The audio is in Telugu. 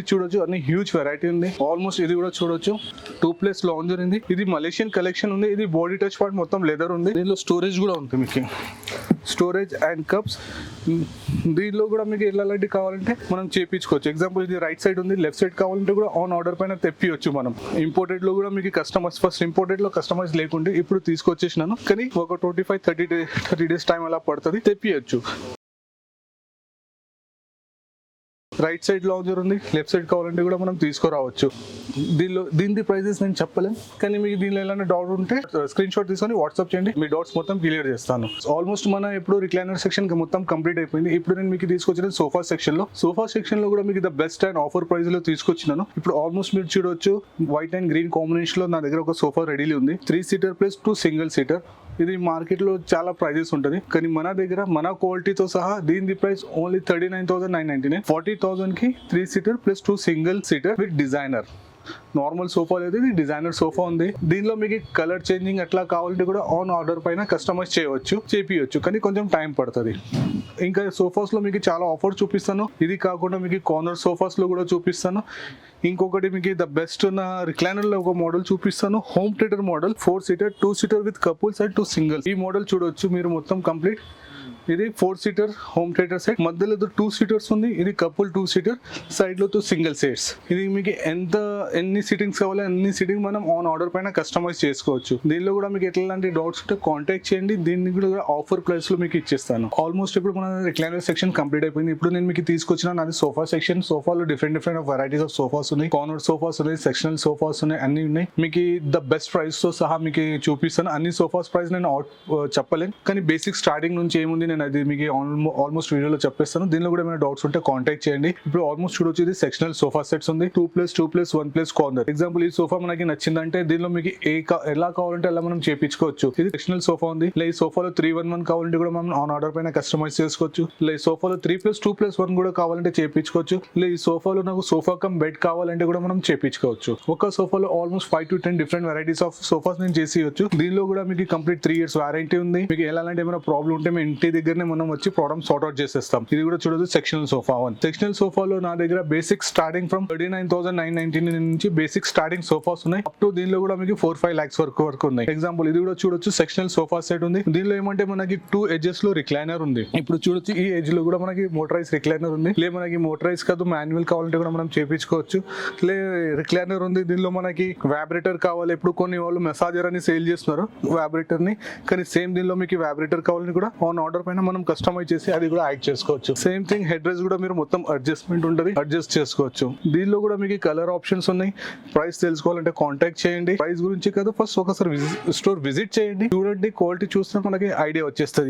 ఇది చూడొచ్చు, అన్ని హ్యూజ్ వెరైటీ ఉంది. ఆల్మోస్ట్ ఇది కూడా చూడొచ్చు, 2+ లాంజర్ ఉంది. ఇది మలేషియన్ కలెక్షన్ ఉంది. ఇది బాడీ టచ్ పార్ట్ మొత్తం లెదర్ ఉంది. దీనిలో స్టోరేజ్ కూడా ఉంది, మీకు స్టోరేజ్ అండ్ కప్స్. దీనిలో కూడా మీకు ఎలాంటి కావాలంటే మనం చేపించుకోవచ్చు. ఎగ్జాంపుల్ ఇది రైట్ సైడ్ ఉంది, లెఫ్ట్ సైడ్ కావాలంటే కూడా ఆన్ ఆర్డర్ పైన తెప్పియొచ్చు మనం. ఇంపోర్టెడ్ లో కూడా మీకు కస్టమైజ్, ఫస్ట్ ఇంపోర్టెడ్ లో కస్టమైజ్ లేకుంటే ఇప్పుడు తీసుకొచ్చేసినాను, కానీ ఒక 25-30 డేస్ టైం అలా పడుతుంది, తెప్పియొచ్చు. రైట్ సైడ్ లాంజర్ ఉంది, లెఫ్ట్ సైడ్ కావాలంటే కూడా మనం తీసుకురావచ్చు. దీని ప్రైజెస్ నేను చెప్పలేను, కానీ మీకు దీనిలో ఎలాంటి డౌట్ ఉంటే స్క్రీన్ షాట్ తీసుకొని వాట్సాప్ చేయండి, మీ డౌట్స్ మొత్తం క్లియర్ చేస్తాను. ఆల్మోస్ట్ మన ఇప్పుడు రిక్లైనర్ సెక్షన్ మొత్తం కంప్లీట్ అయిపోయింది. ఇప్పుడు నేను మీకు తీసుకొచ్చిన సోఫా సెక్షన్ లో కూడా మీకు the best and offer price లో తీసుకొచ్చినాను. ఇప్పుడు ఆల్మోస్ట్ మీరు చూడవచ్చు, వైట్ అండ్ గ్రీన్ కాంబినేషన్ లో నా దగ్గర ఒక సోఫా రెడీలీ ఉంది. 3 సీటర్ ప్లస్ 2 సింగిల్ సీటర్. ఇది మార్కెట్ లో చాలా ప్రైజెస్ ఉంటుంది, కానీ మన దగ్గర మన క్వాలిటీతో సహా దీని ప్రైస్ ఓన్లీ 39,999. 40,000 కి 3 seater plus 2 single seater with designer. Normal sofa లేదు, ఇది డిజైనర్ సోఫా ఉంది. దీనిలో మీకు కలర్ చేంజింగ్ అట్లా కావాలంటే కూడా ఆన్ ఆర్డర్ పైన కస్టమైజ్ చేపియొచ్చు, కానీ కొంచెం టైం పడుతుంది. ఇంకా సోఫాస్ లో మీకు చాలా ఆఫర్ చూపిస్తాను. ఇది కాకుండా మీకు కార్నర్ సోఫాస్ లో కూడా చూపిస్తాను. ఇంకొకటి మీకు ద బెస్ట్ ఉన్న రిక్లైనర్ లో ఒక మోడల్ చూపిస్తాను, home theatre model. 4 seater 2 seater with couples and 2 singles. ఈ మోడల్ చూడొచ్చు మీరు మొత్తం కంప్లీట్. ఇది 4 సీటర్ హోమ్ థియేటర్ సెట్, మధ్యలో 2 సీటర్స్ ఉంది. ఇది కపుల్ 2 సీటర్, సైడ్ లో 2 సింగిల్ సెట్స్. ఇది మీకు ఎన్ని సిట్టింగ్స్ కావాలో అన్ని సిట్టింగ్ మనం ఆన్ ఆర్డర్ పైన కస్టమైజ్ చేసుకోవచ్చు. దీనిలో కూడా మీకు ఎట్లాంటి డౌట్స్ ఉంటే కాంటాక్ట్ చేయండి, దీన్ని కూడా ఆఫర్ ప్రైస్ లో మీకు ఇచ్చేస్తాను. ఆల్మోస్ట్ ఇప్పుడు మన రిక్లైనర్ సెక్షన్ కంప్లీట్ అయిపోయింది. ఇప్పుడు నేను మీకు తీసుకొచ్చిన నాది సోఫా సెక్షన్. సోఫాలో డిఫరెంట్ వెరైటీస్ ఆఫ్ సోఫాస్ ఉన్నాయి, కార్నర్ సోఫాస్ ఉన్నాయి, సెక్షనల్ సోఫాస్ ఉన్నాయి, అన్ని ఉన్నాయి. మీకు ద బెస్ట్ ప్రైస్ తో సహా మీకు చూపిస్తాను. అన్ని సోఫాస్ ప్రైస్ నేను చెప్పలేను, కానీ బేసిక్ స్టార్టింగ్ నుంచి ఏముంది నేను అది మీకు ఆల్మోస్ట్ వీడియోలో చెప్పేస్తాను. దీనిలో కూడా ఏమైనా డౌట్స్ ఉంటే కాంటాక్ట్ చేయండి. ఇప్పుడు ఆల్మోస్ట్ చూడొచ్చు, ఇది సెక్షనల్ సోఫా సెట్స్ ఉంది, 2+2+1+ కార్నర్. ఎగ్జాంపుల్ ఈ సోఫా మనకి నచ్చిందంటే దీనిలో మీకు ఎలా కావాలంటే అలా మనం చేపించుకోవచ్చు. ఇది సెక్షనల్ సోఫా ఉంది. ఈ సోఫాలో 3-1-1 కావాలంటే కూడా మనం ఆన్ ఆర్డర్ పైన కస్టమైజ్ చేసుకోవచ్చు. ఈ సోఫాలో 3+2+1 కూడా కావాలంటే చేపించుకోవచ్చు. ఈ సోఫాలో నాకు సోఫా కమ్ బెడ్ కావాలంటే కూడా మనం చేపించుకోవచ్చు. ఒక సోఫాలో almost 5 to 10 different varieties of sofas నేను చేసేయచ్చు. దీనిలో కూడా మీకు కంప్లీట్ 3 years వారంటీ ఉంది. మీకు ఎలాంటి ఏమైనా ప్రాబ్లం ఉంటే మేము ఇంటి దగ్గరనే మనం వచ్చి ప్రాబ్లమ్ సార్ట్ అవుట్ చేసేస్తాం. ఇది కూడా చూడదు సెక్షనల్ సోఫా 1. సెక్షనల్ సోఫాలో నా దగ్గర బేసిక్ స్టార్టింగ్ ఫ్రమ్ 39,999 నుంచి బేసిక్ స్టార్టింగ్ సోఫాస్ ఉన్నాయి. అప్ టు దీనిలో కూడా మీకు 4-5 lakhs వరకు ఉన్నాయి. ఎగ్జాంపుల్ ఇది కూడా చూడొచ్చు, సెక్షనల్ సోఫా సెట్ ఉంది. దీనిలో ఏమంటే మనకి 2 edges లో రిక్లైనర్ ఉంది. ఇప్పుడు చూడొచ్చు, ఈ ఎడ్జ్ లో కూడా మనకి మోటరైజ్ రిక్లైనర్ ఉంది. మనకి మోటరైజ్ కాదు, మాన్యువల్ కావాలంటే కూడా మనం చేపించుకోవచ్చు. రిక్లైనర్ ఉంది. దీనిలో మనకి వైబ్రేటర్ కావాలి. ఇప్పుడు కొన్ని వాళ్ళు మెసాజర్ అని సేల్ చేస్తున్నారు వైబ్రేటర్ ని, కానీ సేమ్ దీనిలో మీకు వైబ్రేటర్ కావాలని కూడా ఆన్ ఆర్డర్ పైన మనం కస్టమైజ్ చేసి అది కూడా యాడ్ చేసుకోవచ్చు. సేమ్ థింగ్ హెడ్ రెస్ట్ కూడా మీరు మొత్తం అడ్జస్ట్మెంట్ ఉంటుంది, అడ్జస్ట్ చేసుకోవచ్చు. దీనిలో కూడా మీకు కలర్ ఆప్షన్స్ ఉన్నాయి. ప్రైస్ తెలుసుకోవాలంటే కాంటాక్ట్ చేయండి. ప్రైస్ గురించి కాదు, ఫస్ట్ ఒకసారి స్టోర్ విజిట్ చేయండి, చూడండి, క్వాలిటీ చూస్తే మనకి ఐడియా వచ్చేస్తుంది.